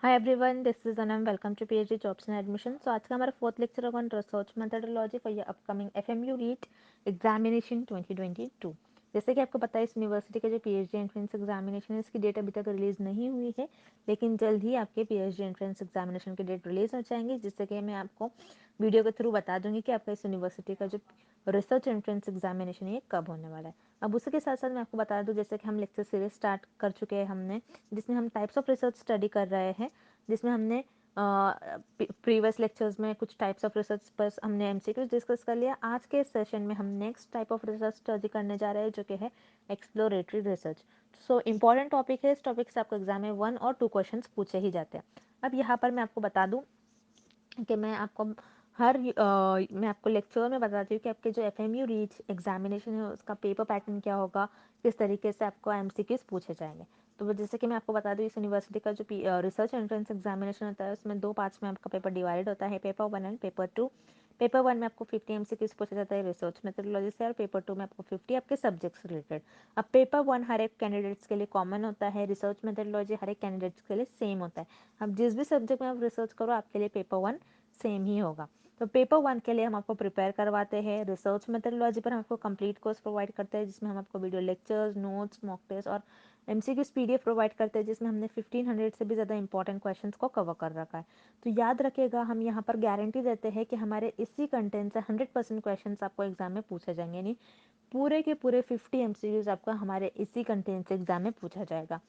Hi everyone, this is Anam. Welcome to PhD jobs and admission. So आज का हमारा fourth lecture on research methodology for your upcoming FMU RET examination 2022। जैसे कि आपको पता है, इस यूनिवर्सिटी का जो पीएचडी एंट्रेंस एग्जामिनेशन है, इसकी डेट अभी तक रिलीज नहीं हुई है, लेकिन जल्द ही आपके पीएचडी एंट्रेंस एग्जामिनेशन की डेट रिलीज हो जाएंगी, जिससे कि मैं आपको वीडियो के थ्रू बता दूंगी कि आपका इस यूनिवर्सिटी का जो रिसर्च एंट्रेंस एग्जामिनेशन है कब होने वाला है। अब उसी के साथ साथ मैं आपको बता दूं, जैसे कि हम लेक्चर सीरीज स्टार्ट कर चुके हैं हमने, जिसमें हम टाइप्स ऑफ रिसर्च स्टडी कर रहे हैं, जिसमें हमने प्रीवियस लेक्चर्स में कुछ टाइप्स ऑफ रिसर्च पर हमने एमसीक्यूज डिस्कस कर लिया। आज के सेशन में हम next type of research study करने जा रहे हैं, जो कि है exploratory research. So important topic है। इस टॉपिक से आपको एग्जाम में 1 और 2 क्वेश्चंस पूछे ही जाते हैं। अब यहाँ पर मैं आपको बता दूं कि मैं आपको लेक्चर में बताती हूँ कि आपके जो एफएमयू रीच एग्जामिनेशन है उसका पेपर पैटर्न क्या होगा, किस तरीके से आपको एमसीक्यूज पूछे जाएंगे। तो जैसे कि मैं आपको बता दूँ, इस यूनिवर्सिटी का जो रिसर्च एंट्रेंस एग्जामिनेशन होता है, उसमें 2 पार्ट्स में आपका पेपर डिवाइडेड होता है, पेपर 1 एंड पेपर 2। पेपर 1 में आपको 50 एमसीक्यूज पूछा जाता है रिसर्च मेथोडोलॉजी से, और पेपर 2 में आपको 50 आपके सब्जेक्ट्स रिलेटेड। अब पेपर 1 हर एक कैंडिडेट्स के लिए कॉमन होता है, रिसर्च मेथोडोलॉजी हर एक कैंडिडेट्स के लिए सेम होता है। अब जिस भी सब्जेक्ट में आप रिसर्च करो, आपके लिए पेपर 1 सेम ही होगा। तो पेपर 1 के लिए हम आपको प्रिपेयर करवाते हैं। रिसर्च मेथोडोलॉजी पर हम आपको कंप्लीट कोर्स प्रोवाइड करते हैं, जिसमें हम आपको video lectures, notes, mock test और एमसीक्यूज पीडीएफ प्रोवाइड करते हैं, जिसमें हमने 1500 से भी ज़्यादा इंपॉर्टेंट क्वेश्चंस को कवर कर रखा है। तो याद रखिएगा, हम यहाँ पर गारंटी देते हैं कि हमारे इसी कंटेंट से 100% क्वेश्चन आपको एग्जाम में पूछे जाएंगे। यानी पूरे के पूरे 50 एमसीक्यूज आपको हमारे इसी कंटेंट से एग्जाम में पूछा जाएगा।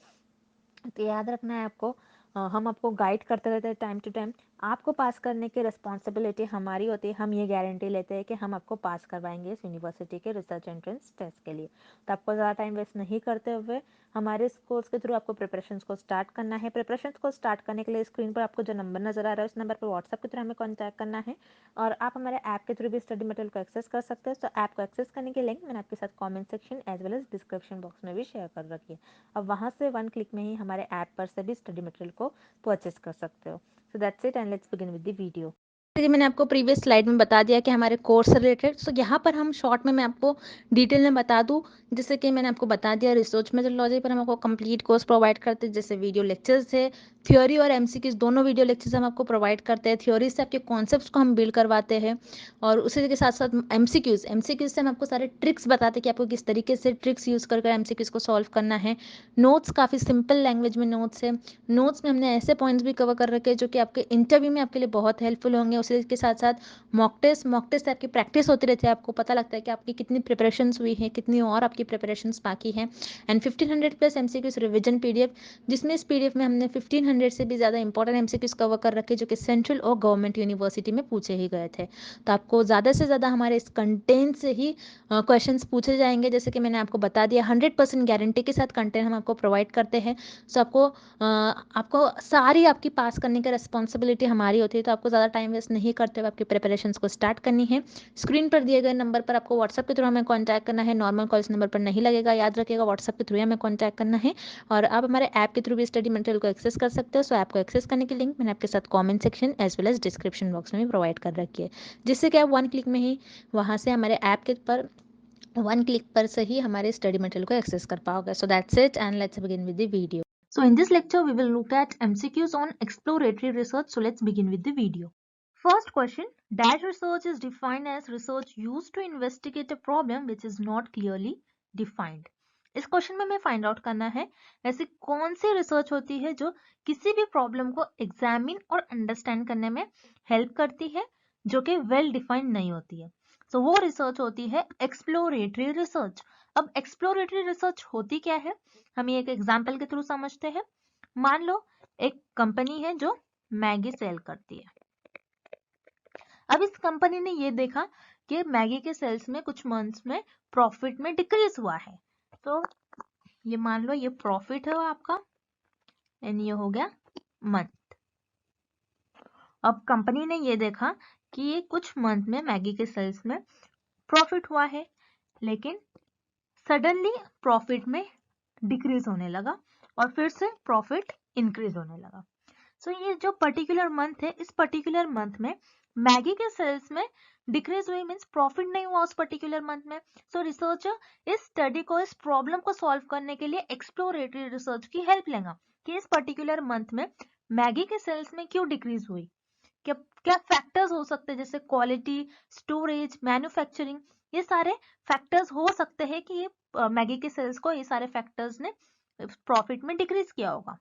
तो याद रखना है आपको, हम आपको गाइड करते रहते हैं टाइम टू टाइम। आपको पास करने की रिस्पॉन्सिबिलिटी हमारी होती है। हम ये गारंटी लेते हैं कि हम आपको पास करवाएंगे इस यूनिवर्सिटी के रिसर्च एंट्रेंस टेस्ट के लिए। तो आपको ज़्यादा टाइम वेस्ट नहीं करते हुए हमारे इस कोर्स के थ्रू आपको प्रिपरेशंस को स्टार्ट करना है। प्रिपरेशंस को स्टार्ट करने के लिए स्क्रीन पर आपको जो नंबर नजर आ रहा है, उस नंबर पर व्हाट्सएप के थ्रू हमें कॉन्टैक्ट करना है, और आप हमारे ऐप के थ्रू भी स्टडी मटेरियल को एक्सेस कर सकते हैं। तो ऐप को एक्सेस करने की लिंक मैंने आपके साथ comment section as well as description box में भी शेयर कर रखी है। अब वहाँ से 1 क्लिक में ही हमारे ऐप पर से भी स्टडी मटेरियल को परचेस कर सकते हो। So that's it, and let's begin with the video. जैसे मैंने आपको प्रीवियस स्लाइड में बता दिया कि हमारे कोर्स से रिलेटेड, सो यहाँ पर हम शॉर्ट में मैं आपको डिटेल में बता दूँ। जैसे कि मैंने आपको बता दिया, रिसर्च मेथोडोलॉजी पर हम आपको कंप्लीट कोर्स प्रोवाइड करते हैं, जैसे वीडियो लेक्चर्स है, थ्योरी और एमसीक्यूज दोनों वीडियो लेक्चर्स हम आपको प्रोवाइड करते हैं। थ्योरी से आपके कॉन्सेप्ट्स को हम बिल्ड करवाते हैं, और उसी के साथ साथ एमसीक्यूज से हम आपको सारे ट्रिक्स बताते हैं कि आपको किस तरीके से ट्रिक्स यूज़ कर एमसीक्यूज को सॉल्व करना है। नोट्स काफ़ी सिंपल लैंग्वेज में नोट्स है। नोट्स में हमने ऐसे पॉइंट्स भी कवर कर रखे हैं जो कि आपके इंटरव्यू में आपके लिए बहुत हेल्पफुल होंगे। उसी के साथ साथ मॉक टेस्ट से आपकी प्रैक्टिस होती रहती है, आपको पता लगता है कि आपकी कितनी प्रिपरेशंस हुई है, कितनी और आपकी प्रिपरेशंस बाकी हैं। And 1500 plus MCQs revision PDF, जिसमें इस पीडीएफ में हमने 1500 से भी ज़्यादा इंपॉर्टेंट एमसीक्यूज कवर कर रखे जो कि सेंट्रल और गवर्नमेंट यूनिवर्सिटी में पूछे ही गए थे। तो आपको ज़्यादा से ज़्यादा हमारे इस कंटेंट से ही क्वेश्चंस पूछे जाएंगे। जैसे कि मैंने आपको बता दिया, 100% गारंटी के साथ कंटेंट हम आपको प्रोवाइड करते हैं। सो आपको सारी आपकी पास करने की रिस्पॉन्सिबिलिटी हमारी होती है। तो आपको ज़्यादा टाइम वेस्ट नहीं करते हुए आपकी प्रिपरेशंस को स्टार्ट करनी है। स्क्रीन पर दिए गए नंबर पर आपको व्हाट्सएप के थ्रू हमें कॉन्टैक्ट करना है। नॉर्मल कॉल इस नंबर पर नहीं लगेगा, याद रखिएगा, व्हाट्सएप के थ्रू हमें कॉन्टैक्ट करना है। और आप हमारे ऐप के थ्रू भी स्टडी मटेरियल को एक्सेस कर सकते हो। सो ऐप को एक्सेस करने की लिंक मैंने आपके साथ comment section as well as description box में भी प्रोवाइड कर रखी है, जिससे कि आप 1 क्लिक में ही वहाँ से हमारे ऐप के पर 1 क्लिक पर से ही हमारे स्टडी मटेरियल को एक्सेस कर पाओगे। So that's it, and let's begin with the video. So in this lecture, we will look at MCQs on exploratory research. So let's begin with the video. First question, dash research is defined as research used to investigate a problem which is not clearly defined. इस question में हमें find out करना है ऐसी कौन सी research होती है जो किसी भी प्रॉब्लम को एग्जामिन और अंडरस्टैंड करने में हेल्प करती है, जो कि वेल डिफाइंड नहीं होती है। सो वो रिसर्च होती है एक्सप्लोरेटरी रिसर्च। अब एक्सप्लोरेटरी रिसर्च होती क्या है, हम ये एक एग्जाम्पल के थ्रू समझते हैं। मान लो एक कंपनी है जो मैगी सेल करती है। अब इस कंपनी ने ये देखा कि मैगी के सेल्स में कुछ मंथ्स में प्रॉफिट में डिक्रीज हुआ है। तो ये मान लो ये प्रॉफिट है आपका, एंड ये हो गया मंथ। अब कंपनी ने ये देखा कि ये कुछ मंथ में मैगी के सेल्स में प्रॉफिट हुआ है, लेकिन सडनली प्रॉफिट में डिक्रीज होने लगा और फिर से प्रॉफिट इंक्रीज होने लगा। सो ये जो पर्टिकुलर मंथ है, इस पर्टिकुलर मंथ में मैगी के सेल्स में डिक्रीज हुई, मींस प्रॉफिट नहीं हुआ उस पर्टिकुलर मंथ में। सो रिसर्चर इस स्टडी को, इस प्रॉब्लम को सॉल्व करने के लिए एक्सप्लोरेटरी रिसर्च की हेल्प लेगा कि इस पर्टिकुलर मंथ में मैगी के सेल्स में क्यों डिक्रीज हुई, क्या क्या फैक्टर्स हो सकते हैं, जैसे क्वालिटी, स्टोरेज, मैन्युफैक्चरिंग, ये सारे फैक्टर्स हो सकते हैं कि ये मैगी के सेल्स को ये सारे फैक्टर्स ने प्रॉफिट में डिक्रीज किया होगा।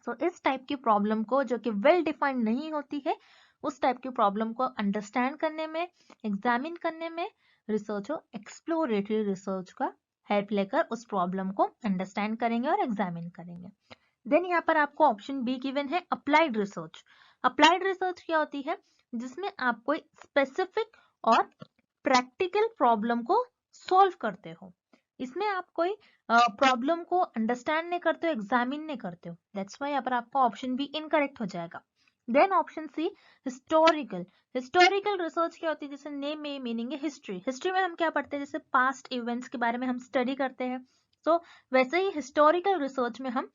सो इस टाइप की प्रॉब्लम को जो कि वेल डिफाइंड नहीं होती है, उस टाइप की प्रॉब्लम को अंडरस्टैंड करने में, एग्जामिन करने में रिसर्च और एक्सप्लोरेटरी रिसर्च का हेल्प लेकर उस प्रॉब्लम को अंडरस्टैंड करेंगे और एग्जामिन करेंगे। देन यहाँ पर आपको ऑप्शन बी गिवन है अप्लाइड रिसर्च। अप्लाइड रिसर्च क्या होती है, जिसमें आप कोई स्पेसिफिक और प्रैक्टिकल प्रॉब्लम को सॉल्व करते हो। इसमें आप कोई प्रॉब्लम को अंडरस्टैंड नहीं करते हो, एग्जामिन नहीं करते हो। दैट्स व्हाई यहाँ पर आपका ऑप्शन बी इनकरेक्ट हो जाएगा। Then option C historical. Historical research क्या होती है, जैसे नेम में मीनिंग है हिस्ट्री। हिस्ट्री में हम क्या पढ़ते हैं, जैसे पास्ट इवेंट्स के बारे में हम स्टडी करते हैं। सो वैसे ही हिस्टोरिकल रिसर्च में हम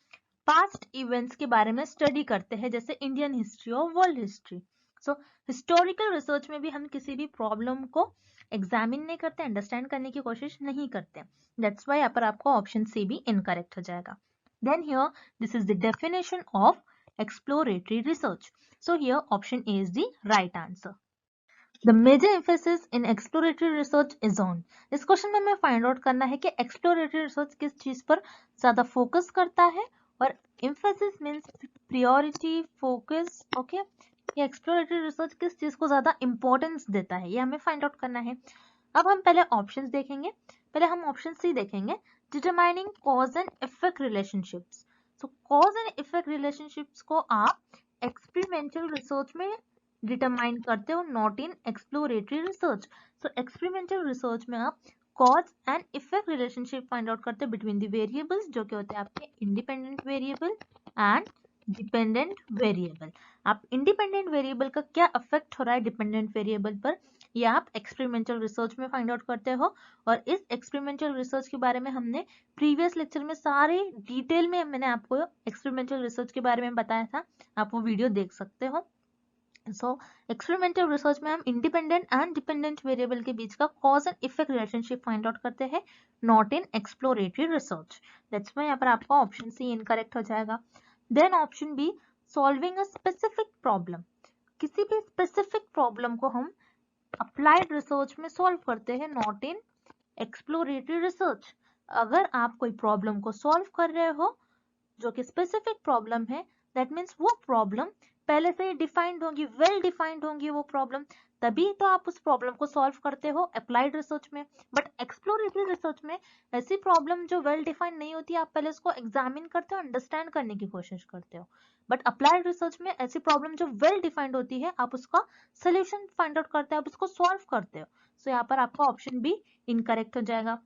पास्ट इवेंट्स के बारे में स्टडी करते हैं, जैसे इंडियन हिस्ट्री और वर्ल्ड हिस्ट्री। सो हिस्टोरिकल रिसर्च में भी हम किसी भी प्रॉब्लम को एग्जामिन नहीं करते, अंडरस्टैंड करने की कोशिश नहीं करते। दैट्स व्हाई यहाँ पर आपको ऑप्शन सी भी इनकरेक्ट हो जाएगा। Then here this is the definition of exploratory research. So here option A is the right answer. The major emphasis in exploratory research is on। इस क्वेश्चन में हमें find out करना है कि exploratory research किस चीज पर ज्यादा फोकस करता है, और emphasis means priority, focus, okay. ये एक्सप्लोरेटरी रिसर्च किस चीज को ज्यादा इंपॉर्टेंस देता है, ये हमें फाइंड आउट करना है। अब हम पहले ऑप्शंस देखेंगे। पहले हम ऑप्शन सी देखेंगे, determining cause and effect relationships. Show cause and effect relationships को आप एक्सपेरिमेंटल रिसर्च में डिटरमाइन करते हो, not in exploratory research. So experimental research में आप cause and effect relationship find out करते हो बिटवीन द वेरिएबल्स, जो कि होते हैं आपके independent variable and dependent variable. आप इंडिपेंडेंट वेरिएबल का क्या इफेक्ट हो रहा है डिपेंडेंट वेरिएबल पर, ये आप एक्सपेरिमेंटल रिसर्च में फाइंड आउट करते हो। और इस एक्सपेरिमेंटल रिसर्च के बारे में हमने प्रीवियस लेक्चर में सारे डिटेल में मैंने आपको एक्सपेरिमेंटल रिसर्च के बारे में बताया था, आप वो वीडियो देख सकते हो। सो एक्सपेरिमेंटल रिसर्च में हम इंडिपेंडेंट एंड डिपेंडेंट वेरिएबल के बीच का cause and effect relationship find out करते हैं, not in exploratory research. That's why यहाँ पर आपका ऑप्शन सी इनकरेक्ट हो जाएगा। Then option B, solving a specific problem. किसी भी स्पेसिफिक प्रॉब्लम को हम अप्लाइड रिसर्च में सॉल्व करते हैं, नॉट इन एक्सप्लोरेटरी रिसर्च। अगर आप कोई प्रॉब्लम को सॉल्व कर रहे हो जो कि स्पेसिफिक प्रॉब्लम है, दैट मीन्स वो प्रॉब्लम पहले से ही डिफाइंड होगी, वेल डिफाइंड होंगी वो प्रॉब्लम, तभी तो आप उस प्रॉब्लम को सॉल्व करते हो अप्लाइड रिसर्च में। बट एक्सप्लोरेटरी रिसर्च में ऐसी प्रॉब्लम जो वेल डिफाइंड नहीं होती, आप पहले उसको एग्जामिन करते हो, अंडरस्टैंड करने की कोशिश करते हो। बट अप्लाइड रिसर्च में ऐसी प्रॉब्लम जो वेल डिफाइंड होती है, आप उसका सोल्यूशन फाइंड आउट करते हो, आप उसको सॉल्व करते हो। सो यहाँ पर आपका ऑप्शन बी इनकरेक्ट हो जाएगा।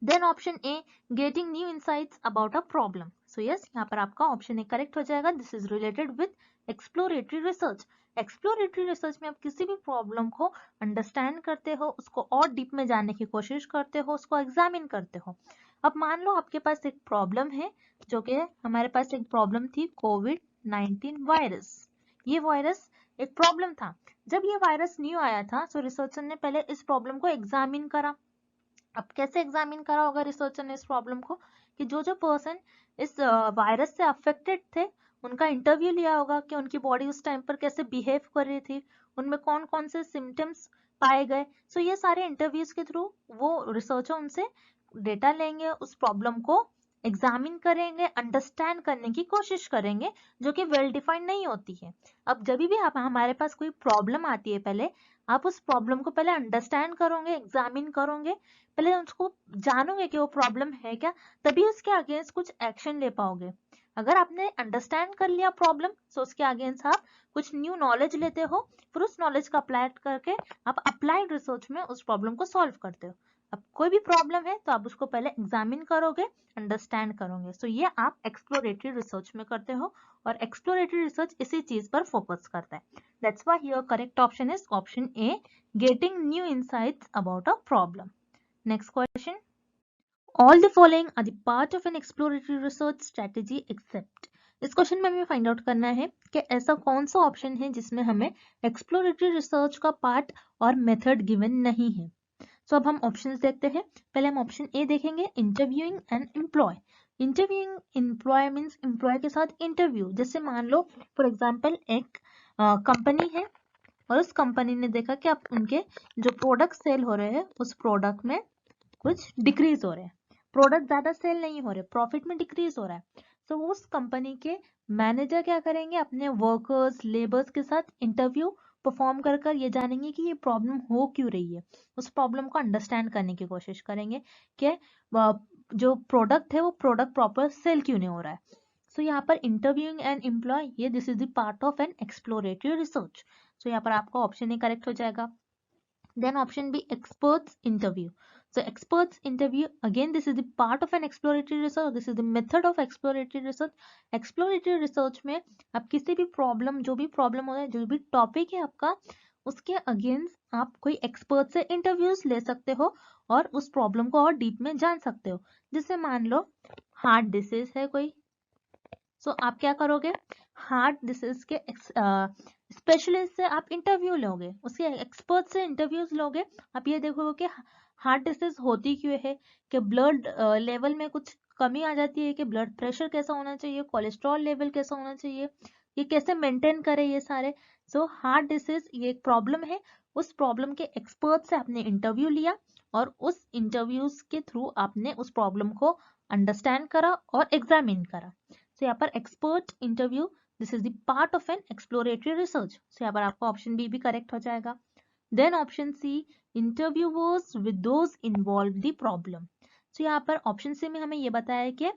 Then option A, getting new insights about a problem. So yes, यहाँ पर आपका ऑप्शन ए करेक्ट हो जाएगा। This is related with exploratory research. Exploratory research में आप किसी भी प्रॉब्लम को अंडरस्टैंड करते हो, उसको और डीप में जानने की कोशिश करते हो, उसको एग्जामिन करते हो। अब मान लो आपके पास एक प्रॉब्लम है, जो कि हमारे पास एक प्रॉब्लम थी कोविड-19 वायरस। ये वायरस एक प्रॉब्लम था। जब ये वायरस न्यू आया था, तो रिसर्चर ने पहले इस प्रॉब्लम को एग्जामिन करा। अब कैसे एग्जामिन करा होगा रिसर्चर ने इस प्रॉब्लम को, कि जो जो पर्सन इस वायरस से अफेक्टेड थे, उनका इंटरव्यू लिया होगा कि उनकी बॉडी उस टाइम पर कैसे बिहेव कर रही थी, उनमें कौन कौन से सिम्टम्स पाए गए। सो ये सारे इंटरव्यूज के थ्रू वो रिसर्चर उनसे डेटा लेंगे, उस प्रॉब्लम को एग्जामिन करेंगे, अंडरस्टैंड करने की कोशिश करेंगे, जो कि वेल डिफाइंड नहीं होती है। अब जब भी आप हमारे पास कोई प्रॉब्लम आती है, पहले आप उस प्रॉब्लम को पहले अंडरस्टैंड करोगे, एग्जामिन करोगे, पहले उसको जानोगे कि वो प्रॉब्लम है क्या, तभी उसके अगेंस्ट कुछ एक्शन ले पाओगे। अगर आपने अंडरस्टैंड कर लिया प्रॉब्लम, तो उसके अगेंस्ट आप कुछ न्यू नॉलेज लेते हो, फिर उस नॉलेज का अप्लाई करके आप अप्लाइड रिसर्च में उस प्रॉब्लम को सॉल्व करते हो। अब कोई भी प्रॉब्लम है तो आप उसको पहले एग्जामिन करोगे, अंडरस्टैंड करोगे। सो ये आप एक्सप्लोरेटरी रिसर्च में करते हो, और एक्सप्लोरेटरी रिसर्च इसी चीज पर फोकस करता है। That's why your correct option is option A, getting new insights about a problem. Next question. All the following are the part of an exploratory research strategy except। इस question में हमें find out करना है कि ऐसा कौन सा option है जिसमें हमें एक्सप्लोरेटरी रिसर्च का पार्ट और मेथड गिवन नहीं है। सो अब हम ऑप्शंस देखते हैं। पहले हम ऑप्शन ए देखेंगे, interviewing and employ. Interviewing employ means employ के साथ इंटरव्यू। जैसे मान लो फॉर एग्जाम्पल एक कंपनी है और उस कंपनी ने देखा कि आप उनके जो प्रोडक्ट सेल हो रहे हैं उस प्रोडक्ट में कुछ डिक्रीज हो रहे हैं, प्रोडक्ट ज्यादा सेल नहीं हो रहे, प्रॉफिट में डिक्रीज हो रहा है। तो उस कंपनी के मैनेजर क्या करेंगे, अपने वर्कर्स लेबर्स के साथ इंटरव्यू परफॉर्म कर कर ये जानेंगे कि ये प्रॉब्लम हो क्यों रही है, उस प्रॉब्लम को अंडरस्टैंड करने की कोशिश करेंगे कि जो प्रोडक्ट है वो प्रोडक्ट प्रॉपर सेल क्यों नहीं हो रहा है। सो यहाँ पर इंटरव्यूइंग एन एम्प्लॉय, ये this is the part of an exploratory research. So यहाँ पर आपका ऑप्शन ही करेक्ट हो जाएगा। Then option B, experts interview. So experts interview, again this is the part of an exploratory research. This is the method of exploratory research. Exploratory research में आप किसी भी problem, जो भी प्रॉब्लम हो रहा है, जो भी टॉपिक है आपका, उसके अगेंस्ट आप कोई एक्सपर्ट से इंटरव्यूज ले सकते हो और उस प्रॉब्लम को और डीप में जान सकते हो। जैसे मान लो हार्ट डिसीज है कोई, सो आप क्या करोगे, हार्ट डिसीज के स्पेशलिस्ट से आप इंटरव्यू लोगे, उसके एक्सपर्ट से इंटरव्यूज लोगे। आप ये देखोगे कि हार्ट डिसीज होती क्यों है, कि ब्लड लेवल में कुछ कमी आ जाती है, कि ब्लड प्रेशर कैसा होना चाहिए, कोलेस्ट्रॉल लेवल कैसा होना चाहिए, ये कैसे मेंटेन करे ये सारे। सो हार्ट डिसीज ये एक प्रॉब्लम है, उस प्रॉब्लम के एक्सपर्ट से आपने इंटरव्यू लिया और उस इंटरव्यूज के थ्रू आपने उस प्रॉब्लम को अंडरस्टैंड करा और एग्जामिन करा। सो यहाँ पर expert interview, this is the part of an exploratory research. So यहाँ पर आपका ऑप्शन बी भी करेक्ट हो जाएगा। Then option C, interviewers with those involve the problem. So यहाँ पर ऑप्शन सी में हमें ये बताया है कि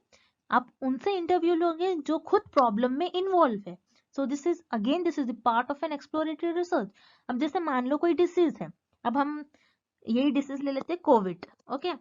आप उनसे इंटरव्यू लोगे जो खुद प्रॉब्लम में इन्वॉल्व है। So this is again this is the part of an exploratory research. अब जैसे मान लो कोई डिसीज है, अब हम यही डिसीज ले लेते हैं कोविड, ओके,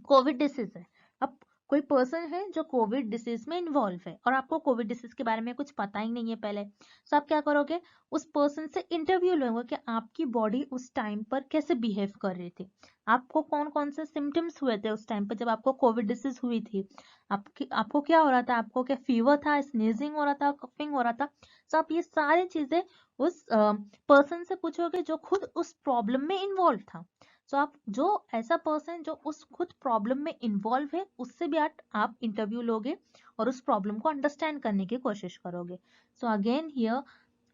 कोविड डिसीज है। अब कोई पर्सन है जो कोविड डिसीज में इन्वॉल्व है और आपको कोविड डिसीज के बारे में कुछ पता ही नहीं है पहले, तो आप क्या करोगे, उस पर्सन से इंटरव्यू लोगे कि आपकी बॉडी उस टाइम पर कैसे बिहेव कर रही थी, आपको कौन कौन से सिम्टम्स हुए थे उस टाइम पर जब आपको कोविड डिसीज हुई थी, आपको क्या हो रहा था, आपको क्या फीवर था, स्नीजिंग हो रहा था, कफिंग हो रहा था। तो आप ये सारी चीजें उस पर्सन से पूछोगे जो खुद उस प्रॉब्लम में इन्वॉल्व था। सो आप जो ऐसा पर्सन जो उस खुद प्रॉब्लम में इन्वॉल्व है उससे भी आप इंटरव्यू लोगे और उस प्रॉब्लम को अंडरस्टैंड करने की कोशिश करोगे। So again here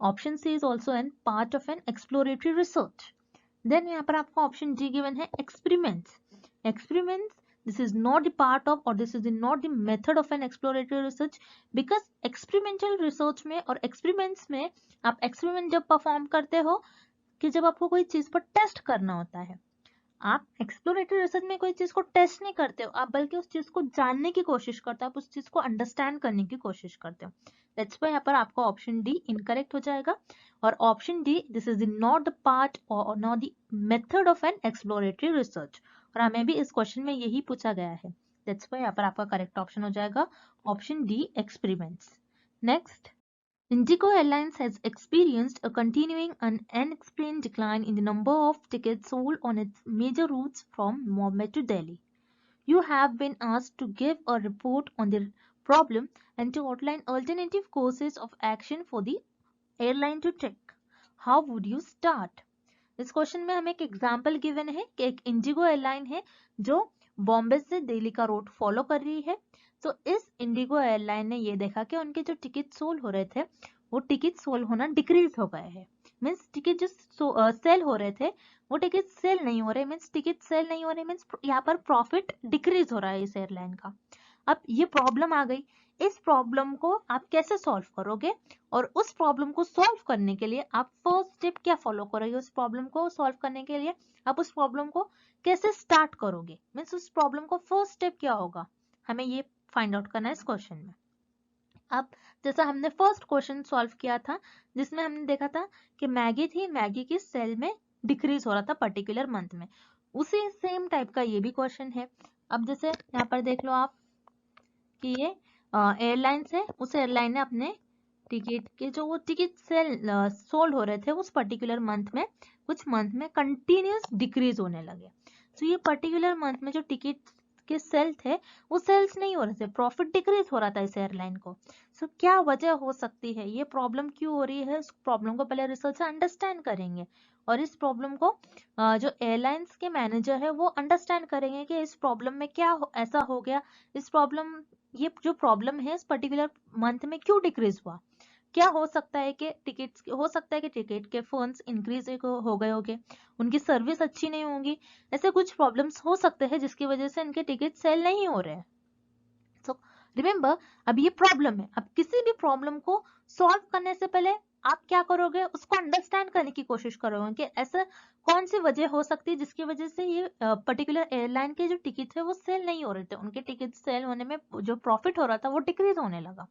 option C is also an part of an exploratory research. Then यहाँ पर आपको ऑप्शन जी गिवन है experiments. Experiments, this is not the part of और this is not the method of an exploratory research, because experimental research में और experiments में आप experiment जब परफॉर्म करते हो कि जब आपको कोई चीज पर टेस्ट करना होता है, आप एक्सप्लोरेटरी रिसर्च में कोई चीज को टेस्ट नहीं करते हो, आप बल्कि उस चीज को जानने की कोशिश करते हो, आप उस चीज को अंडरस्टैंड करने की कोशिश करते हो। दैट्स व्हाई यहाँ पर आपका ऑप्शन डी इनकरेक्ट हो जाएगा। और option D, this is not the part और not the method of an exploratory research, और हमें भी इस क्वेश्चन में यही पूछा गया है। दैट्स व्हाई यहाँ पर आपका करेक्ट ऑप्शन हो जाएगा option D, experiments. Next, Indigo Airlines has experienced a continuing and unexplained decline in the number of tickets sold on its major routes from Mumbai to Delhi. You have been asked to give a report on the problem and to outline alternative courses of action for the airline to take. How would you start? इस question में हमें एक example given है कि एक Indigo airline है जो बॉम्बे से दिल्ली का रूट फॉलो कर रही है। तो इस इंडिगो एयरलाइन ने ये देखा कि उनके जो टिकट सोल्ड हो रहे थे वो टिकट सोल्ड होना डिक्रीज हो गए हैं, मीन्स टिकट जो सेल हो रहे थे वो टिकट सेल नहीं हो रहे, मीन्स टिकट सेल नहीं हो रहे, मीन्स यहाँ पर प्रॉफिट डिक्रीज हो रहा है इस एयरलाइन का। अब ये प्रॉब्लम आ गई, इस प्रॉब्लम को आप कैसे सॉल्व करोगे, और उस प्रॉब्लम को सॉल्व करने के लिए आप फर्स्ट स्टेप क्या फॉलो करोगे, उस प्रॉब्लम को सॉल्व करने के लिए आप उस प्रॉब्लम को कैसे स्टार्ट करोगे, मीन्स उस प्रॉब्लम को फर्स्ट स्टेप क्या होगा, हमें ये फाइंड आउट करना है इस क्वेश्चन में। अब जैसा हमने फर्स्ट क्वेश्चन सॉल्व किया था जिसमें हमने देखा था कि मैगी थी, मैगी की सेल में डिक्रीज हो रहा था पर्टिकुलर मंथ में, उसी सेम टाइप का ये भी क्वेश्चन है। अब जैसे यहाँ पर देख लो आप कि ये एयरलाइंस है, उस एयरलाइन ने अपने टिकट के जो वो टिकट सेल सोल्ड हो रहे थे उस पर्टिकुलर मंथ में, कुछ मंथ में कंटिन्यूस डिक्रीज होने लगे। तो ये पर्टिकुलर मंथ में जो टिकट के सेल थे वो सेल्स नहीं हो रहे थे, प्रॉफिट डिक्रीज हो रहा था इस एयरलाइन को। सो क्या वजह हो सकती है, ये प्रॉब्लम क्यों हो रही है, इस प्रॉब्लम को पहले रिसर्च से अंडरस्टैंड करेंगे और इस प्रॉब्लम को जो एयरलाइंस के मैनेजर है वो अंडरस्टैंड करेंगे कि इस प्रॉब्लम में क्या ऐसा हो गया, इस प्रॉब्लम, ये जो प्रॉब्लम है इस पर्टिकुलर मंथ में क्यों डिक्रीज हुआ, क्या हो सकता है कि टिकट के फंड्स इंक्रीज हो गए होंगे, उनकी सर्विस अच्छी नहीं होगी, ऐसे कुछ प्रॉब्लम्स हो सकते हैं जिसकी वजह से इनके टिकट सेल नहीं हो रहे हैं। सो रिमेंबर, अब ये प्रॉब्लम है, अब किसी भी प्रॉब्लम को सॉल्व करने से पहले आप क्या करोगे, उसको अंडरस्टैंड करने की कोशिश करोगे कि ऐसा कौन सी वजह हो सकती है जिसकी वजह से ये पर्टिकुलर एयरलाइन के जो टिकट है वो सेल नहीं हो रहे थे, उनके टिकट सेल होने में जो प्रॉफिट हो रहा था वो डिक्रीज होने लगा।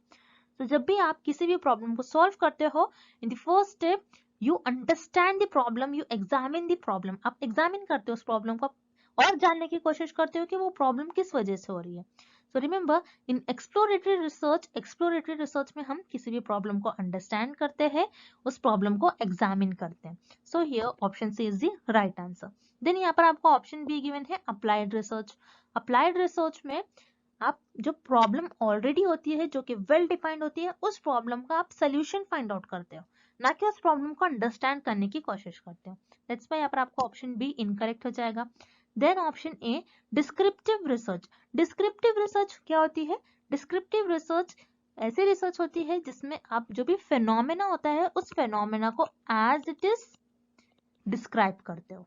तो जब भी आप किसी भी प्रॉब्लम को सॉल्व करते हो, in the first step you understand the problem, you examine the problem, आप एग्जामिन करते हो उस प्रॉब्लम को और जानने की कोशिश करते हो कि वो प्रॉब्लम किस वजह से हो रही है। सो रिमेंबर, इन एक्सप्लोरेटरी रिसर्च में हम किसी भी प्रॉब्लम को अंडरस्टैंड करते हैं, उस प्रॉब्लम को एग्जामिन करते हैं। So here option C is the right answer. Then यहाँ पर आपको ऑप्शन बी गिवन है अप्लाइड रिसर्च। अप्लाइड रिसर्च में आप जो प्रॉब्लम ऑलरेडी होती है जो कि वेल डिफाइंड होती है, उस प्रॉब्लम का आप सोल्यूशन फाइंड आउट करते हो, ना कि उस प्रॉब्लम को अंडरस्टैंड करने की कोशिश करते हो। दैट्स व्हाई यहाँ पर आपको ऑप्शन बी इनकरेक्ट हो जाएगा। Then option A descriptive research. Descriptive research क्या होती है, डिस्क्रिप्टिव रिसर्च ऐसी रिसर्च होती है जिसमें आप जो भी फेनोमेना होता है उस फेनोमेना को एज इट इज डिस्क्राइब करते हो,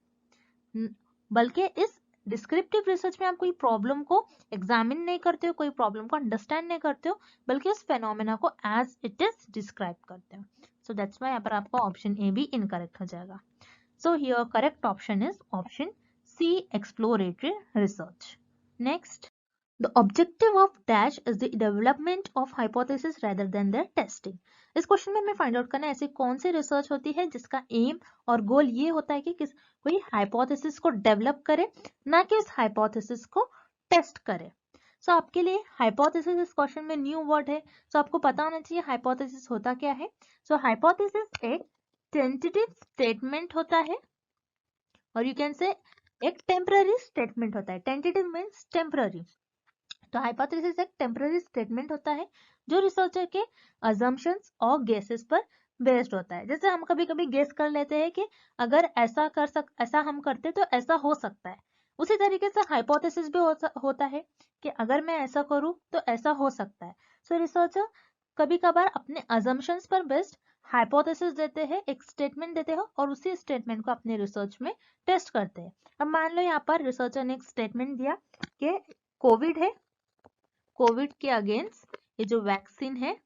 बल्कि इस डिस्क्रिप्टिव रिसर्च में आप कोई प्रॉब्लम को एग्जामिन नहीं करते हो, कोई प्रॉब्लम को अंडरस्टैंड नहीं करते हो, बल्कि उस फेनोमेना को एज इट इज डिस्क्राइब करते हो। सो दैट्स व्हाई यहाँ पर आपका ऑप्शन ए भी इनकरेक्ट हो जाएगा। So here correct option is option C, exploratory research. Next, the objective of dash is the development of hypothesis rather than their testing। इस question में हमें फाइंड आउट करना है ऐसी कौन सी रिसर्च होती है जिसका एम और गोल ये होता है कि कोई हाइपोथेसिस को डेवलप करे, ना कि उस हाइपोथेसिस को टेस्ट करे। सो आपके लिए हाइपोथेसिस इस क्वेश्चन में न्यू वर्ड है, सो आपको पता होना चाहिए हाइपोथेसिस होता क्या है। सो हाइपोथेसिस एक टेंटेटिव स्टेटमेंट होता है और यू कैन से एक टेम्पररी स्टेटमेंट होता है। टेंटेटिव मीन्स टेम्पररी, तो हाइपोथेसिस एक टेम्पररी स्टेटमेंट होता है जो रिसर्चर के अजम्पशंस और गेसेस पर बेस्ड होता है। जैसे हम कभी कभी गेस कर लेते हैं कि अगर ऐसा हम करते तो ऐसा हो सकता है, उसी तरीके से हाइपोथेसिस भी होता है कि अगर मैं ऐसा करूं तो ऐसा हो सकता है। सो रिसर्चर कभी कभार अपने अजम्पशंस पर बेस्ड हाइपोथेसिस देते हैं, एक स्टेटमेंट देते हैं और उसी स्टेटमेंट को अपने रिसर्च में टेस्ट करते हैं। अब मान लो यहाँ पर रिसर्चर ने एक स्टेटमेंट दिया कि कोविड है, कोविड के अगेंस्ट ये जो वैक्सीन है,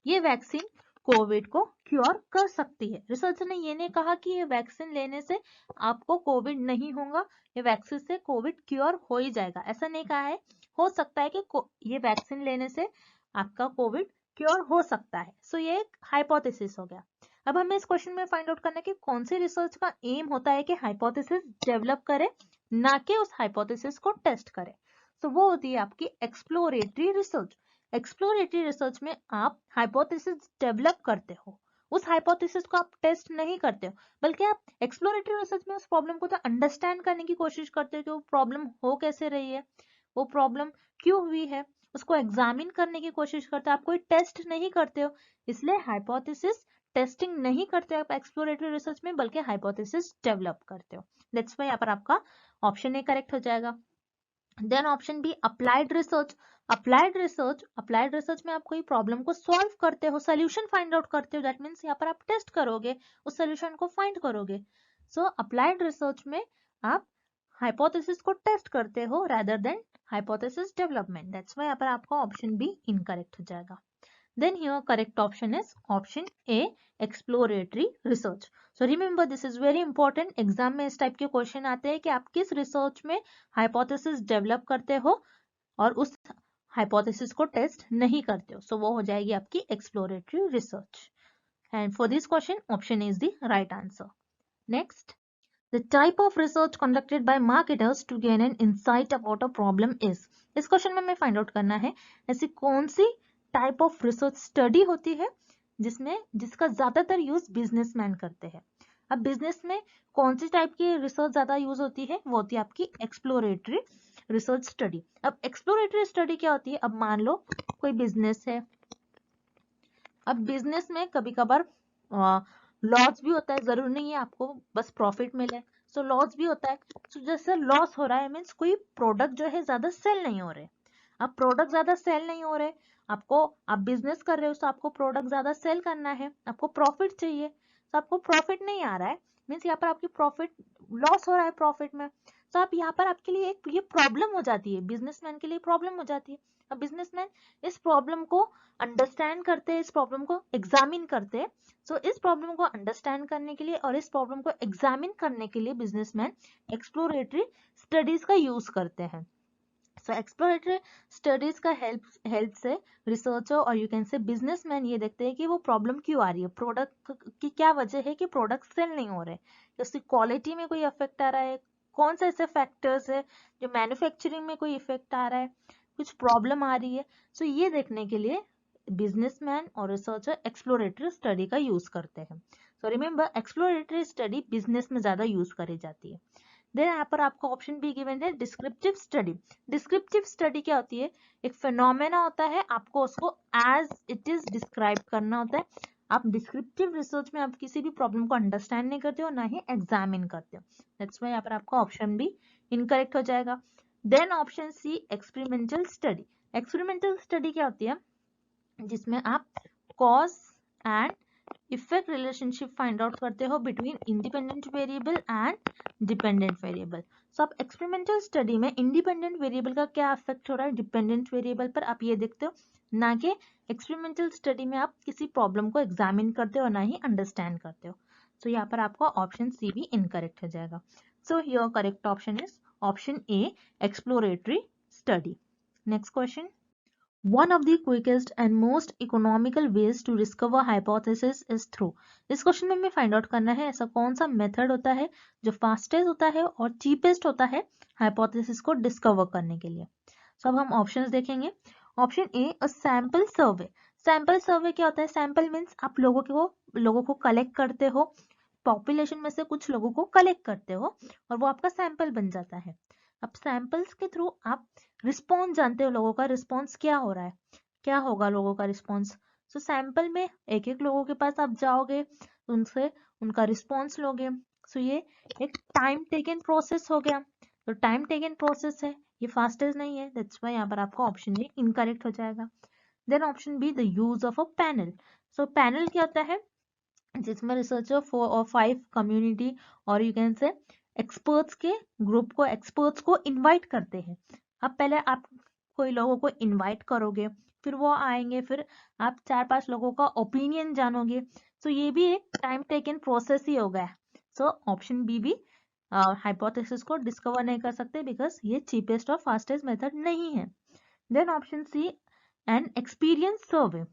ये वैक्सीन कोविड को क्योर कर सकती है। रिसर्चर ने ये नहीं कहा कि ये वैक्सीन लेने से आपको कोविड नहीं होगा, ये वैक्सीन से कोविड क्योर हो ही जाएगा, ऐसा नहीं कहा है। हो सकता है कि ये वैक्सीन लेने से आपका कोविड क्योर हो सकता है। सो ये एक हाइपोथेसिस हो गया। अब हमें इस क्वेश्चन में फाइंड आउट करना है कि कौन सी रिसर्च का एम होता है कि हाइपोथेसिस डेवलप करे, ना कि उस हाइपोथेसिस को टेस्ट करे। तो वो होती है आपकी एक्सप्लोरेटरी रिसर्च। एक्सप्लोरेटरी रिसर्च में आप हाइपोथेसिस डेवलप करते हो, उस हाइपोथेसिस को आप टेस्ट नहीं करते हो, बल्कि आप एक्सप्लोरेटरी रिसर्च में उस प्रॉब्लम को तो अंडरस्टैंड करने की कोशिश करते हो कि वो प्रॉब्लम हो कैसे रही है, वो प्रॉब्लम क्यों हुई है, उसको एग्जामिन करने की कोशिश करते हो, आप कोई टेस्ट नहीं करते हो। इसलिए हाइपोथेसिस टेस्टिंग नहीं करते हो आप एक्सप्लोरेटरी रिसर्च में, बल्कि हाइपोथेसिस डेवलप करते हो। दैट्स व्हाई यहाँ पर आपका ऑप्शन ए करेक्ट हो जाएगा। Then option B applied research. Applied research में आप कोई प्रॉब्लम को सॉल्व करते हो, सोल्यूशन फाइंड आउट करते हो, दैट मीन्स यहाँ पर आप टेस्ट करोगे, उस सोल्यूशन को फाइंड करोगे। सो अप्लाइड रिसर्च में आप हाइपोथेसिस को टेस्ट करते हो rather then hypothesis development. That's why यहाँ पर आपका ऑप्शन बी इनकरेक्ट हो जाएगा। Then here correct option is option A, exploratory research. So remember this is very important. Exam में इस टाइप के क्वेश्चन आते हैं कि आप किस रिसर्च में हाइपोथेसिस डेवलप करते हो और उस हाइपोथेसिस को टेस्ट नहीं करते हो। सो वो हो जाएगी आपकी exploratory research. And for this question option is the right answer. Next, the type of research conducted by marketers to gain an insight about a problem is। इस क्वेश्चन में हमें फाइंड आउट करना है ऐसी कौन सी टाइप ऑफ रिसर्च स्टडी होती है जिसका ज्यादातर यूज बिजनेसमैन करते हैं। अब बिजनेस में कौन सी टाइप की रिसर्च ज्यादा यूज होती है, वो होती है आपकी एक्सप्लोरेटरी रिसर्च स्टडी। अब एक्सप्लोरेटरी स्टडी क्या होती है, अब मान लो कोई बिजनेस है, अब बिजनेस में कभी कभार लॉस भी होता है, जरूरी नहीं है आपको बस प्रॉफिट मिले, सो लॉस भी होता है। सो जैसे लॉस हो रहा है मीन्स कोई प्रोडक्ट जो है ज्यादा सेल नहीं हो रहे, अब प्रोडक्ट ज्यादा सेल नहीं हो रहे, आपको, आप बिजनेस कर रहे हो तो आपको प्रोडक्ट ज्यादा सेल करना है, आपको प्रॉफिट चाहिए, तो आपको प्रॉफिट नहीं आ रहा है, मीन्स यहाँ पर आपकी प्रॉफिट, लॉस हो रहा है प्रॉफिट में, तो आप यहाँ पर आपके लिए एक ये प्रॉब्लम हो जाती है, बिजनेसमैन के लिए प्रॉब्लम हो जाती है। अब बिजनेसमैन इस प्रॉब्लम को अंडरस्टैंड करते हैं, इस प्रॉब्लम को एग्जामिन करते हैं। सो इस प्रॉब्लम को अंडरस्टैंड करने के लिए और इस प्रॉब्लम को एग्जामिन करने के लिए बिजनेसमैन एक्सप्लोरेटरी स्टडीज का यूज करते हैं। सो एक्सप्लोरेटरी स्टडीज का हेल्प से रिसर्चर और यू कैन से बिजनेसमैन ये देखते हैं कि वो प्रॉब्लम क्यों आ रही है, प्रोडक्ट की क्या वजह है कि प्रोडक्ट सेल नहीं हो रहे, उसकी क्वालिटी में कोई इफेक्ट आ रहा है, कौन से ऐसे फैक्टर्स है जो मैन्युफैक्चरिंग में कोई इफेक्ट आ रहा है, कुछ प्रॉब्लम आ रही है। सो ये देखने के लिए बिजनेसमैन और रिसर्चर एक्सप्लोरेटरी स्टडी का यूज करते हैं। So remember exploratory study business में ज्यादा यूज करी जाती है। देन यहाँ पर आपको ऑप्शन बी गिवन है डिस्क्रिप्टिव स्टडी। डिस्क्रिप्टिव स्टडी क्या होती है, एक फिनोमेना होता है, आपको उसको एज इट इज डिस्क्राइब करना होता है। आप डिस्क्रिप्टिव रिसर्च में आप किसी भी प्रॉब्लम को अंडरस्टैंड नहीं करते हो, ना ही एग्जामिन करते हो, दैट्स व्हाई यहाँ पर आपका ऑप्शन बी इनकरेक्ट हो जाएगा। Then option C experimental study. Experimental study क्या होती है, जिसमें आप cause and effect relationship find out करते हो between independent variable and dependent variable. So आप एक्सपेरिमेंटल स्टडी में इंडिपेंडेंट वेरिएबल का क्या इफेक्ट हो रहा है डिपेंडेंट वेरिएबल पर, आप ये देखते हो, ना कि एक्सपेरिमेंटल स्टडी में आप किसी प्रॉब्लम को एग्जामिन करते हो ना ही अंडरस्टैंड करते हो। सो यहाँ पर आपका ऑप्शन सी भी इनकरेक्ट हो जाएगा। सो your correct option is option A exploratory study. Next question, one of the quickest and most economical ways to discover hypothesis is through। इस क्वेश्चन में हमें फाइंड आउट करना है ऐसा कौन सा मेथड होता है जो फास्टेस्ट होता है और चीपेस्ट होता है हाइपोथेसिस को डिस्कवर करने के लिए। सो अब हम ऑप्शंस देखेंगे। Option A a sample survey. Sample survey क्या होता है, सैंपल मीन्स आप लोगों को कलेक्ट करते हो, पॉपुलेशन में से कुछ लोगों को कलेक्ट करते हो और वो आपका सैंपल बन जाता है। अब सैंपल्स के थ्रू आप रिस्पॉन्स जानते हो, लोगों का रिस्पॉन्स क्या हो रहा है, क्या होगा लोगों का रिस्पॉन्स। सो सैंपल में एक एक लोगों के पास आप जाओगे, उनसे उनका रिस्पॉन्स लोगे। सो ये एक टाइम टेकन प्रोसेस हो गया, तो टाइम टेकन प्रोसेस है, ये फास्टेस्ट नहीं है, दैट्स व्हाई यहाँ पर आपका ऑप्शन ए इनकरेक्ट हो जाएगा। Then option B the use of a panel. So panel क्या होता है, जिसमें रिसर्चर 4 और 5 कम्युनिटी और यू कैन से एक्सपर्ट्स के ग्रुप को, एक्सपर्ट्स को इनवाइट करते हैं। अब पहले आप कोई लोगों को इनवाइट करोगे, फिर वो आएंगे, फिर आप 4-5 लोगों का ओपिनियन जानोगे। सो ये भी एक टाइम टेकन प्रोसेस ही हो गया। सो ऑप्शन बी भी हाइपोथेसिस को डिस्कवर नहीं कर सकते बिकॉज ये चीपेस्ट और फास्टेस्ट मेथड नहीं है। Then option C an experience survey.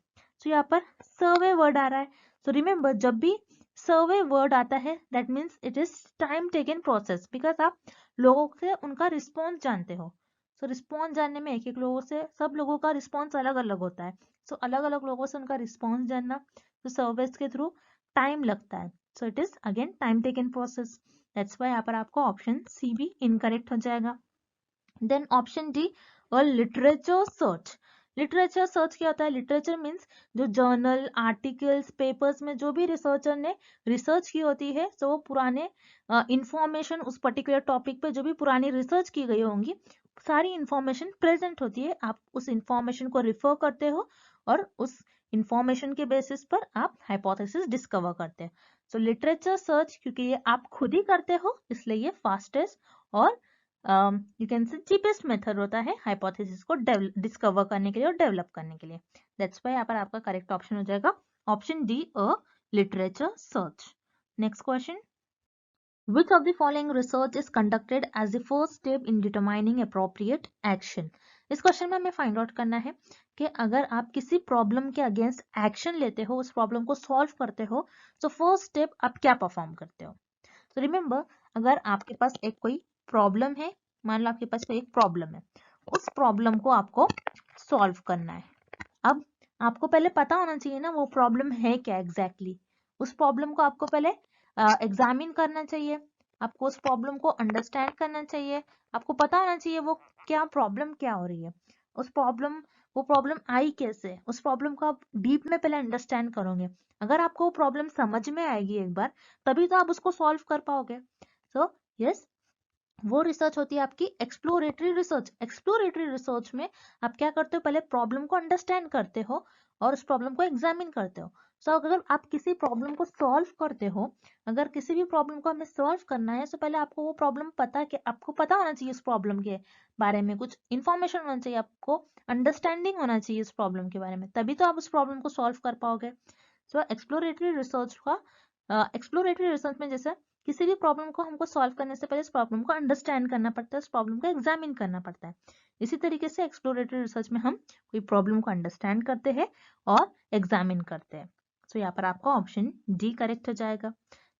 So यहाँ पर सर्वे वर्ड आ रहा है, सो रिमेंबर जब भी सर्वे वर्ड आता है that means it is time taken process because आप लोगों से उनका रिस्पॉन्स जानते हो। सो रिस्पॉन्स जानने में एक एक लोगों से, सब लोगों का रिस्पॉन्स अलग अलग होता है, सो अलग अलग लोगों से उनका रिस्पॉन्स जानना, तो सर्वेस के थ्रू टाइम लगता है, so it is again time taken process, that's why यहाँ पर आपको ऑप्शन सी भी इनकरेक्ट हो जाएगा। देन ऑप्शन डी और लिटरेचर सर्च। लिटरेचर सर्च क्या होता है, लिटरेचर मीन्स जो जर्नल आर्टिकल्स पेपर्स में जो भी रिसर्चर ने रिसर्च की होती है, तो वो पुराने इंफॉर्मेशन उस पर्टिकुलर टॉपिक पे जो भी पुरानी रिसर्च की गई होंगी, सारी इंफॉर्मेशन प्रेजेंट होती है, आप उस इंफॉर्मेशन को रिफर करते हो और उस इंफॉर्मेशन के बेसिस पर आप हाइपोथेसिस डिस्कवर करते हैं। सो लिटरेचर सर्च क्योंकि ये आप खुद ही करते हो इसलिए ये फास्टेस्ट और you can say cheapest method होता है हाइपोथेसिस को डिस्कवर करने के लिए और डेवलप करने के लिए, दैट्स व्हाई यहाँ पर आपका करेक्ट ऑप्शन हो जाएगा option D a literature search. Next question, which of the following research is conducted as the first step in determining appropriate action। इस क्वेश्चन में हमें फाइंड आउट करना है कि अगर आप किसी प्रॉब्लम के अगेंस्ट एक्शन लेते हो, उस प्रॉब्लम को सॉल्व करते हो, तो फर्स्ट स्टेप आप क्या परफॉर्म करते हो। तो रिमेंबर अगर आपके पास एक कोई प्रॉब्लम है, मान लो आपके पास कोई एक प्रॉब्लम है, उस प्रॉब्लम को आपको सॉल्व करना है। अब आपको पहले पता होना चाहिए ना वो प्रॉब्लम है क्या एग्जैक्टली उस प्रॉब्लम को आपको पहले एग्जामिन करना चाहिए, आपको उस प्रॉब्लम को अंडरस्टैंड करना चाहिए, आपको पता होना चाहिए वो क्या प्रॉब्लम क्या हो रही है, उस प्रॉब्लम वो प्रॉब्लम आई कैसे, उस प्रॉब्लम को आप डीप में पहले अंडरस्टैंड करोगे। अगर आपको वो प्रॉब्लम समझ में आएगी एक बार, तभी तो आप उसको सॉल्व कर पाओगे। सो यस, वो रिसर्च होती है आपकी एक्सप्लोरेटरी रिसर्च। एक्सप्लोरेटरी रिसर्च में आप क्या करते हो, पहले प्रॉब्लम को अंडरस्टैंड करते हो और उस प्रॉब्लम को एग्जामिन करते हो। सो अगर आप किसी प्रॉब्लम को सॉल्व करते हो, अगर किसी भी प्रॉब्लम को हमें सॉल्व करना है, तो पहले आपको वो प्रॉब्लम आपको पता होना चाहिए, उस प्रॉब्लम के बारे में कुछ इंफॉर्मेशन होना चाहिए, आपको अंडरस्टैंडिंग होना चाहिए उस प्रॉब्लम के बारे में, तभी तो आप उस प्रॉब्लम को सॉल्व कर पाओगे। सो एक्सप्लोरेटरी रिसर्च में जैसे किसी भी प्रॉब्लम को हमको सॉल्व करने से पहले इस प्रॉब्लम को अंडरस्टैंड करना पड़ता है, उस प्रॉब्लम को एग्जामिन करना पड़ता है। इसी तरीके से एक्सप्लोरेटरी रिसर्च में हम कोई प्रॉब्लम को अंडरस्टैंड करते हैं और एग्जामिन करते हैं। सो यहाँ पर आपका ऑप्शन डी करेक्ट हो जाएगा।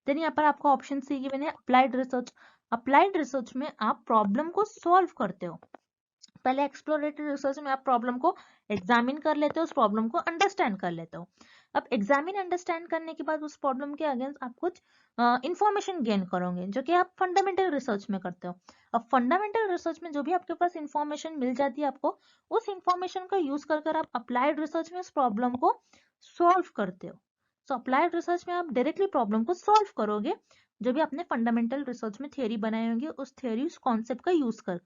देन यहाँ पर आपका ऑप्शन सी गिवन है अप्लाइड रिसर्च। अप्लाइड रिसर्च में आप प्रॉब्लम को सॉल्व करते हो। पहले एक्सप्लोरेटरी रिसर्च में आप प्रॉब्लम को एग्जामिन कर लेते हो, उस प्रॉब्लम को अंडरस्टैंड कर लेते हो। अब एग्जामिन अंडरस्टैंड करने के बाद उस प्रॉब्लम के अगेंस्ट आप कुछ इंफॉर्मेशन गेन करोगे, जो कि आप फंडामेंटल रिसर्च में करते हो। अब फंडामेंटल रिसर्च में जो भी आपके पास इंफॉर्मेशन मिल जाती है आपको, उस इंफॉर्मेशन का यूज कर आप अप्लाइड रिसर्च में उस प्रॉब्लम को सॉल्व करते हो। सो अप्लाइड रिसर्च में आप डायरेक्टली प्रॉब्लम को सॉल्व करोगे, जो भी आपने फंडामेंटल रिसर्च में थियोरी बनाए होंगे, उस थियोरी उस कॉन्सेप्ट का यूज कर।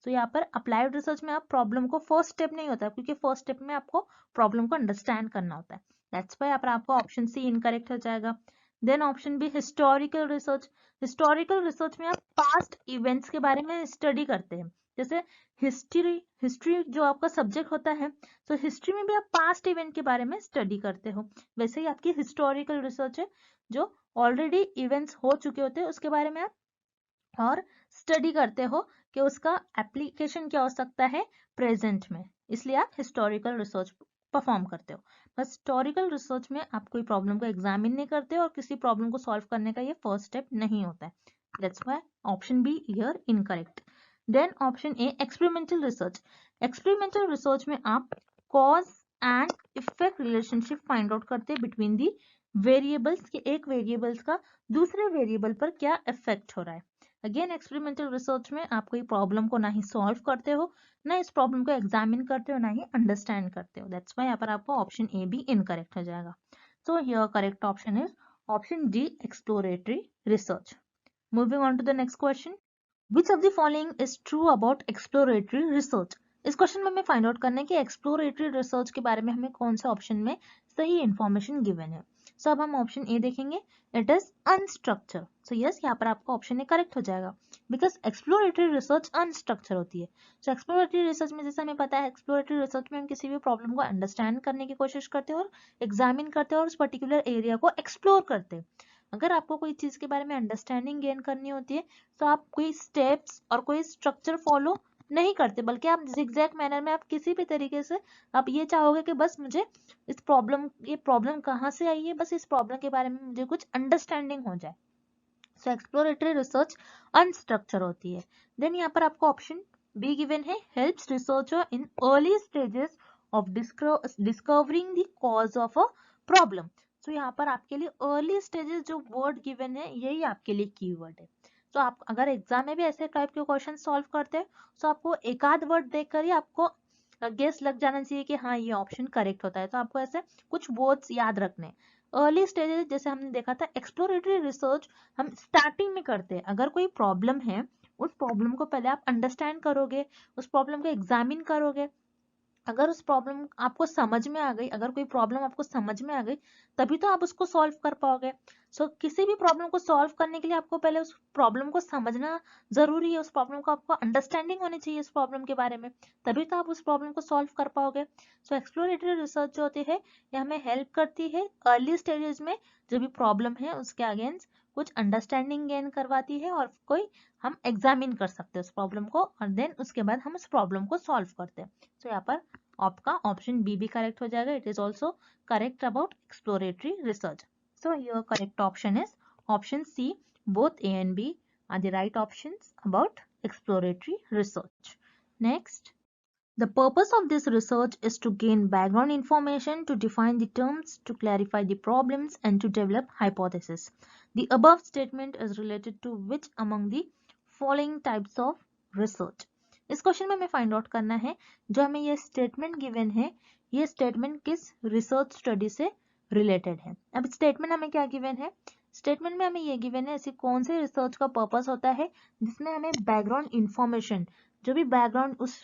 तो यहाँ पर अप्लाइड रिसर्च में आप प्रॉब्लम को फर्स्ट स्टेप नहीं होता है, क्योंकि फर्स्ट स्टेप में आपको प्रॉब्लम को अंडरस्टैंड करना होता है। दैट्स व्हाई यहाँ पर आपको ऑप्शन सी इनकरेक्ट हो जाएगा। Then option B historical research. Historical research में आप पास्ट इवेंट्स के बारे में स्टडी करते हैं। जैसे हिस्ट्री हिस्ट्री जो आपका सब्जेक्ट होता है, तो हिस्ट्री में भी आप पास्ट इवेंट के बारे में स्टडी करते हो। वैसे ही आपकी हिस्टोरिकल रिसर्च है, जो ऑलरेडी इवेंट्स हो चुके होते हैं उसके बारे में आप और स्टडी करते हो कि उसका एप्लीकेशन क्या हो सकता है प्रेजेंट में, इसलिए आप हिस्टोरिकल रिसर्च परफॉर्म करते हो। बस हिस्टोरिकल रिसर्च में आप कोई प्रॉब्लम को एग्जामिन नहीं करते और किसी प्रॉब्लम को सॉल्व करने का ये फर्स्ट स्टेप नहीं होता है। That's why option B here incorrect. Then option A experimental research. Experimental research में आप cause and effect relationship find out करते हैं बिटवीन दी वेरिएबल्स, के एक वेरिएबल्स का दूसरे वेरिएबल पर क्या इफेक्ट हो रहा है। अगेन एक्सपेरिमेंटल रिसर्च में आप कोई प्रॉब्लम को ना ही सॉल्व करते हो, ना इस प्रॉब्लम को एग्जामिन करते हो, ना ही अंडरस्टैंड करते हो। दैट्स व्हाई यहाँ पर आपको ऑप्शन ए भी इनकरेक्ट हो जाएगा। So here correct option is option D exploratory research. Moving on to the next question, which of the following is true about exploratory research. इस क्वेश्चन में हमें फाइंड आउट करना है कि एक्सप्लोरेटरी रिसर्च के बारे में हमें कौन से ऑप्शन में सही इंफॉर्मेशन गिवन है। सो अब हम ऑप्शन ए देखेंगे, it is unstructured. So yes, यहाँ पर आपका ऑप्शन ए करेक्ट हो जाएगा, बिकॉज एक्सप्लोरेटरी रिसर्च अनस्ट्रक्चर होती है। सो एक्सप्लोरेटरी रिसर्च में जैसे हमें पता है, एक्सप्लोरेटरी रिसर्च में हम किसी भी प्रॉब्लम को अंडरस्टैंड करने की कोशिश करते हैं और एग्जामिन करते हैं और उस पर्टिकुलर एरिया को एक्सप्लोर करते हैं। अगर आपको कोई चीज के बारे में अंडरस्टैंडिंग गेन करनी होती है, तो आप कोई स्टेप्स और कोई स्ट्रक्चर फॉलो नहीं करते, बल्कि आप जिगजैग मैनर में आप किसी भी तरीके से आप ये चाहोगे कि बस मुझे ये प्रॉब्लम कहाँ से आई है, बस इस प्रॉब्लम के बारे में मुझे कुछ अंडरस्टैंडिंग हो जाए। सो एक्सप्लोरेटरी रिसर्च अनस्ट्रक्चर होती है। देन यहाँ पर आपको ऑप्शन बी गिवन है, helps researcher in early stages of discovering the cause of a problem. तो यहाँ पर आपके लिए अर्ली स्टेजेस जो वर्ड गिवन है, यही आपके लिए कीवर्ड है। तो आप अगर एग्जाम में भी ऐसे टाइप के क्वेश्चन सॉल्व करते हैं, तो आपको एक आध वर्ड देखकर ही आपको गेस लग जाना चाहिए कि हाँ ये ऑप्शन करेक्ट होता है। तो आपको ऐसे कुछ वर्ड्स याद रखने। अर्ली स्टेजेस जैसे हमने देखा था, एक्सप्लोरेटरी रिसर्च हम स्टार्टिंग में करते हैं। अगर कोई प्रॉब्लम है, उस प्रॉब्लम को पहले आप अंडरस्टैंड करोगे, उस प्रॉब्लम को एग्जामिन करोगे। अगर उस प्रॉब्लम आपको समझ में आ गई, अगर कोई प्रॉब्लम आपको समझ में आ गई, तभी तो आप उसको सॉल्व कर पाओगे। सो किसी भी प्रॉब्लम को सॉल्व करने के लिए आपको पहले उस प्रॉब्लम को समझना जरूरी है, उस प्रॉब्लम को आपको अंडरस्टैंडिंग होनी चाहिए इस प्रॉब्लम के बारे में, तभी तो आप उस प्रॉब्लम को सॉल्व कर पाओगे। सो एक्सप्लोरेटरी रिसर्च जो होती है, ये हमें हेल्प करती है अर्ली स्टेजेस में जो भी प्रॉब्लम है उसके अगेंस्ट कुछ अंडरस्टैंडिंग गेन करवाती है, और कोई हम एग्जामिन कर सकते हैं उस प्रॉब्लम को, और देन उसके बाद हम उस प्रॉब्लम को सॉल्व करते हैं। तो यहाँ पर आपका ऑप्शन बी भी करेक्ट हो जाएगा, it is also correct about exploratory research. So your correct option is option C, both A and B are the right options about exploratory research. Next, The purpose of this research is to gain background information, to define the terms, to clarify the problems, and to develop hypotheses. The above statement is related to which among the following types of research? इस question में हमें find out करना है जो हमें ये statement given है, ये स्टेटमेंट किस रिसर्च स्टडी से रिलेटेड है. अब स्टेटमेंट हमें क्या गिवन है? स्टेटमेंट में हमें ये गिवन है ऐसी कौन से रिसर्च का पर्पस होता है जिसमें हमें बैकग्राउंड इंफॉर्मेशन, जो भी बैकग्राउंड उस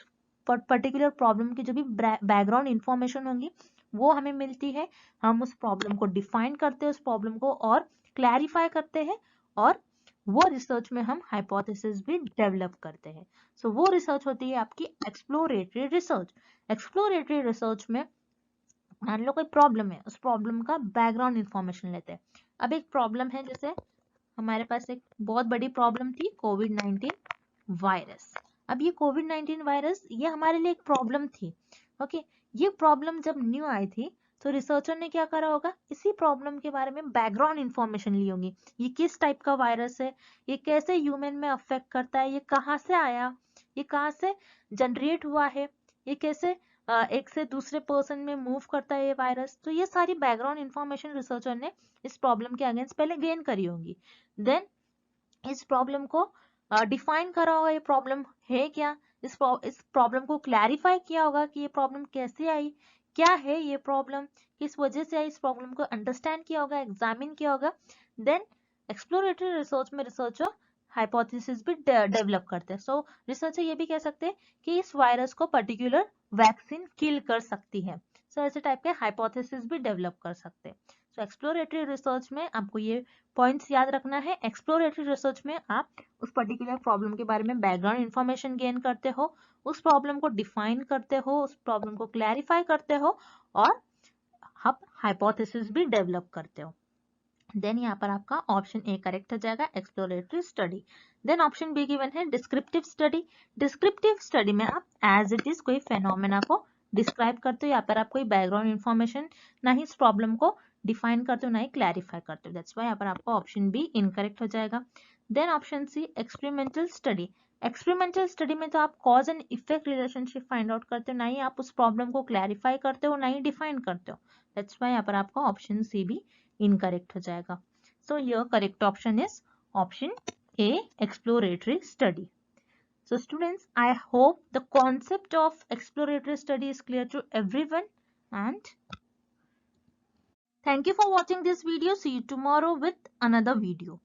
पर्टिकुलर प्रॉब्लम की जो भी बैकग्राउंड इंफॉर्मेशन होंगी वो हमें मिलती है. हम उस प्रॉब्लम को डिफाइन करते हैं, उस प्रॉब्लम को और क्लैरिफाई करते हैं, और वो रिसर्च में हम हाइपोथेसिस भी डेवलप करते हैं. सो वो रिसर्च होती है आपकी एक्सप्लोरेटरी रिसर्च. एक्सप्लोरेटरी रिसर्च में मान लो कोई प्रॉब्लम है, उस प्रॉब्लम का बैकग्राउंड इंफॉर्मेशन लेते हैं. अब एक प्रॉब्लम है, जैसे हमारे पास एक बहुत बड़ी प्रॉब्लम थी कोविड-19 वायरस. अब ये कोविड-19 वायरस ये हमारे लिए एक प्रॉब्लम थी. ओके, ये प्रॉब्लम जब न्यू आई थी तो रिसर्चर ने क्या करा होगा, इसी प्रॉब्लम के बारे में बैकग्राउंड इंफॉर्मेशन ली होगी. ये किस टाइप का वायरस है, ये कैसे ह्यूमन में अफेक्ट करता है, ये कहाँ से आया, ये कहाँ से जनरेट हुआ है, ये कैसे एक से दूसरे पर्सन में मूव करता है ये वायरस. तो ये सारी बैकग्राउंड इंफॉर्मेशन रिसर्चर ने इस प्रॉब्लम के अगेंस्ट पहले गेन करी होगी. देन इस प्रॉब्लम को डिफाइन करा होगा, ये प्रॉब्लम है क्या, इस प्रॉब्लम को क्लैरिफाई किया होगा कि ये प्रॉब्लम कैसे आई, क्या है ये प्रॉब्लम, किस वजह से आई, इस प्रॉब्लम को अंडरस्टैंड किया होगा, एग्जामिन किया होगा. देन एक्सप्लोरेटरी रिसर्च में रिसर्चर हाइपोथेसिस भी डेवलप करते हैं. सो रिसर्चर ये भी कह सकते हैं कि इस वायरस को पर्टिकुलर वैक्सीन किल कर सकती है. सो ऐसे टाइप के हाइपोथेसिस भी डेवलप कर सकते हैं. सो एक्सप्लोरेटरी रिसर्च में आपको ये पॉइंट्स याद रखना है. एक्सप्लोरेटरी रिसर्च में आप उस पर्टिकुलर प्रॉब्लम के बारे में बैकग्राउंड इंफॉर्मेशन गेन करते हो, उस प्रॉब्लम को डिफाइन करते हो, उस प्रॉब्लम को क्लैरिफाई करते हो, और आप हाइपोथेसिस भी डेवलप करते हो. देन यहाँ पर आपका ऑप्शन ए करेक्ट हो जाएगा, exploratory study. Then option B given है डिस्क्रिप्टिव स्टडी. डिस्क्रिप्टिव स्टडी में आप एज इट इज कोई फेनोमेना को डिस्क्राइब करते हो. यहाँ पर आप कोई बैकग्राउंड इंफॉर्मेशन ना ही इस प्रॉब्लम को डिफाइन करते हो ना ही क्लैरिफाई करते हो. दैट्स व्हाई यहाँ पर आपका ऑप्शन बी इनकरेक्ट हो जाएगा. Then option C experimental study. Experimental study में तो आप cause and effect relationship find out करते हो, ना ही आप उस प्रॉब्लम को क्लैरिफाई करते हो, ना ही डिफाइन करते हो. दैट्स व्हाई यहाँ पर आपका ऑप्शन सी भी इनकरेक्ट हो जाएगा. सो your correct option is option A, exploratory study. So students, I hope the concept of exploratory study is clear to everyone, and thank you for watching this video. See you tomorrow with another video.